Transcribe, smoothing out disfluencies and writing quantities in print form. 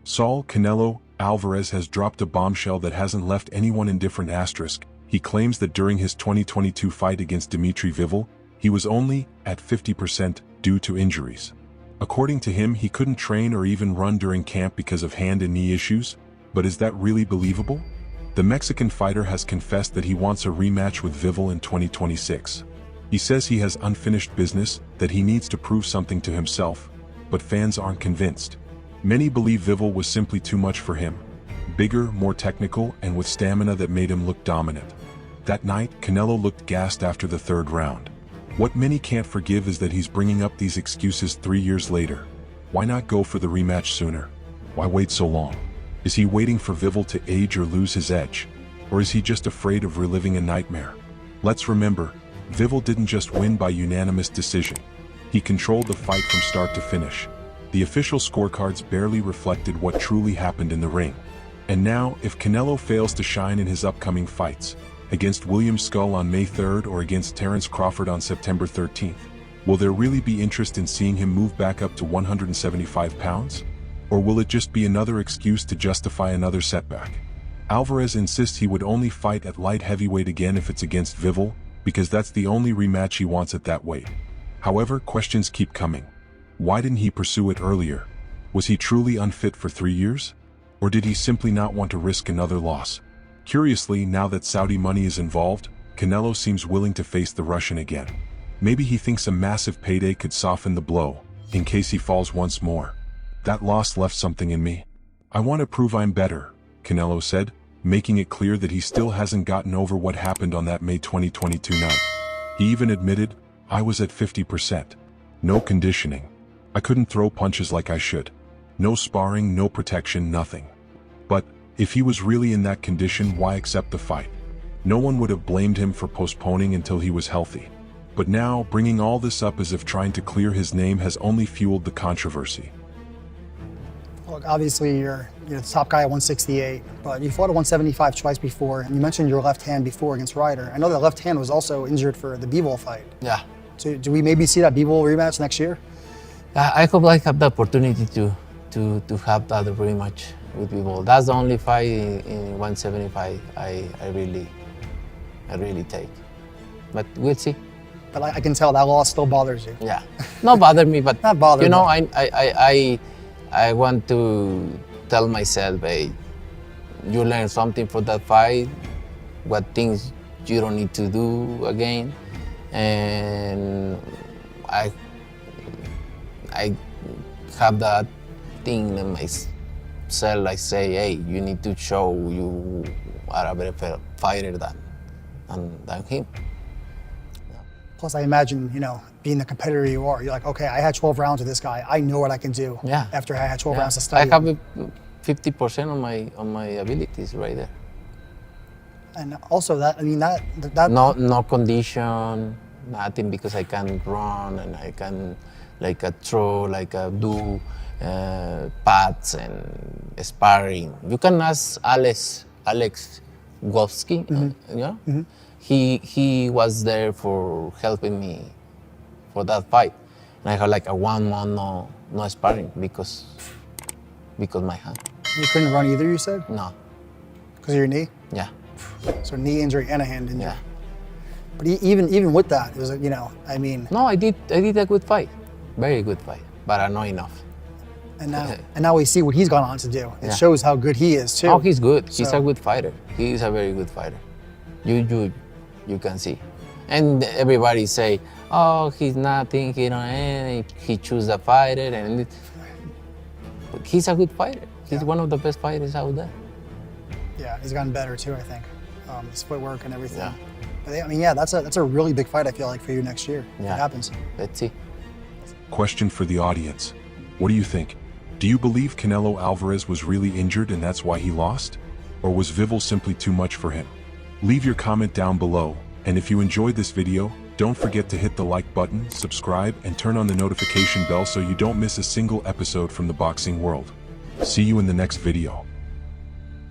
Saul Canelo Alvarez has dropped a bombshell that hasn't left anyone indifferent. He claims that during his 2022 fight against Dmitry Bivol, he was only at 50% due to injuries. According to him, he couldn't train or even run during camp because of hand and knee issues. But is that really believable? The Mexican fighter has confessed that he wants a rematch with Bivol in 2026. He says he has unfinished business, that he needs to prove something to himself, but fans aren't convinced. Many believe Bivol was simply too much for him. Bigger, more technical, and with stamina that made him look dominant. That night, Canelo looked gassed after the third round. What many can't forgive is that he's bringing up these excuses 3 years later. Why not go for the rematch sooner? Why wait so long? Is he waiting for Bivol to age or lose his edge? Or is he just afraid of reliving a nightmare? Let's remember, Bivol didn't just win by unanimous decision. He controlled the fight from start to finish. The official scorecards barely reflected what truly happened in the ring. And now, if Canelo fails to shine in his upcoming fights, against William Skull on May 3rd or against Terence Crawford on September 13th, will there really be interest in seeing him move back up to 175 pounds? Or will it just be another excuse to justify another setback? Alvarez insists he would only fight at light heavyweight again if it's against Bivol, because that's the only rematch he wants at that weight. However, questions keep coming. Why didn't he pursue it earlier? Was he truly unfit for 3 years? Or did he simply not want to risk another loss? Curiously, now that Saudi money is involved, Canelo seems willing to face the Russian again. Maybe he thinks a massive payday could soften the blow, in case he falls once more. That loss left something in me. I want to prove I'm better, Canelo said, making it clear that he still hasn't gotten over what happened on that May 2022 night. He even admitted, I was at 50%. No conditioning. I couldn't throw punches like I should. No sparring, no protection, nothing. But, if he was really in that condition, why accept the fight? No one would have blamed him for postponing until he was healthy. But now, bringing all this up as if trying to clear his name has only fueled the controversy. Look, obviously you're the top guy at 168, but you fought at 175 twice before, and you mentioned your left hand before against Ryder. I know that left hand was also injured for the Bivol fight. Yeah. So do we maybe see that Bivol rematch next year? I hope I have the opportunity to have that rematch with Bivol. That's the only fight in 175 I really take. But we'll see. But I can tell that loss still bothers you. Yeah, not bother me, but not bother. You know, I want to tell myself, hey, you learn something from that fight, what things you don't need to do again, and I have that thing in myself. I say, hey, you need to show you are a better fighter than him. Plus, I imagine, being the competitor you are, you're like, okay, I had 12 rounds with this guy. I know what I can do. Yeah. After I had 12 rounds to study. I have 50% on my abilities right there. And also that no condition, nothing, because I can run and I can throw, do pads and sparring. You can ask Alex Wolski, Mm-hmm. He was there for helping me for that fight. And I had a 1 month no sparring because my hand. You couldn't run either, you said? No. Because of your knee? Yeah. So knee injury and a hand injury. Yeah. But even with that, it was No, I did a good fight, very good fight, but not enough. And now we see what he's gone on to do. It shows how good he is too. Oh, he's good. He's a good fighter. He is a very good fighter. You can see, and everybody say, oh, he's nothing. He choose a fighter, but he's a good fighter. He's one of the best fighters out there. Yeah, he's gotten better too, I think. His footwork and everything. Yeah. But that's a really big fight, I feel like, for you next year. Yeah. It happens. Let's see. Question for the audience. What do you think? Do you believe Canelo Alvarez was really injured and that's why he lost? Or was Bivol simply too much for him? Leave your comment down below, and if you enjoyed this video, don't forget to hit the like button, subscribe, and turn on the notification bell so you don't miss a single episode from the boxing world. See you in the next video.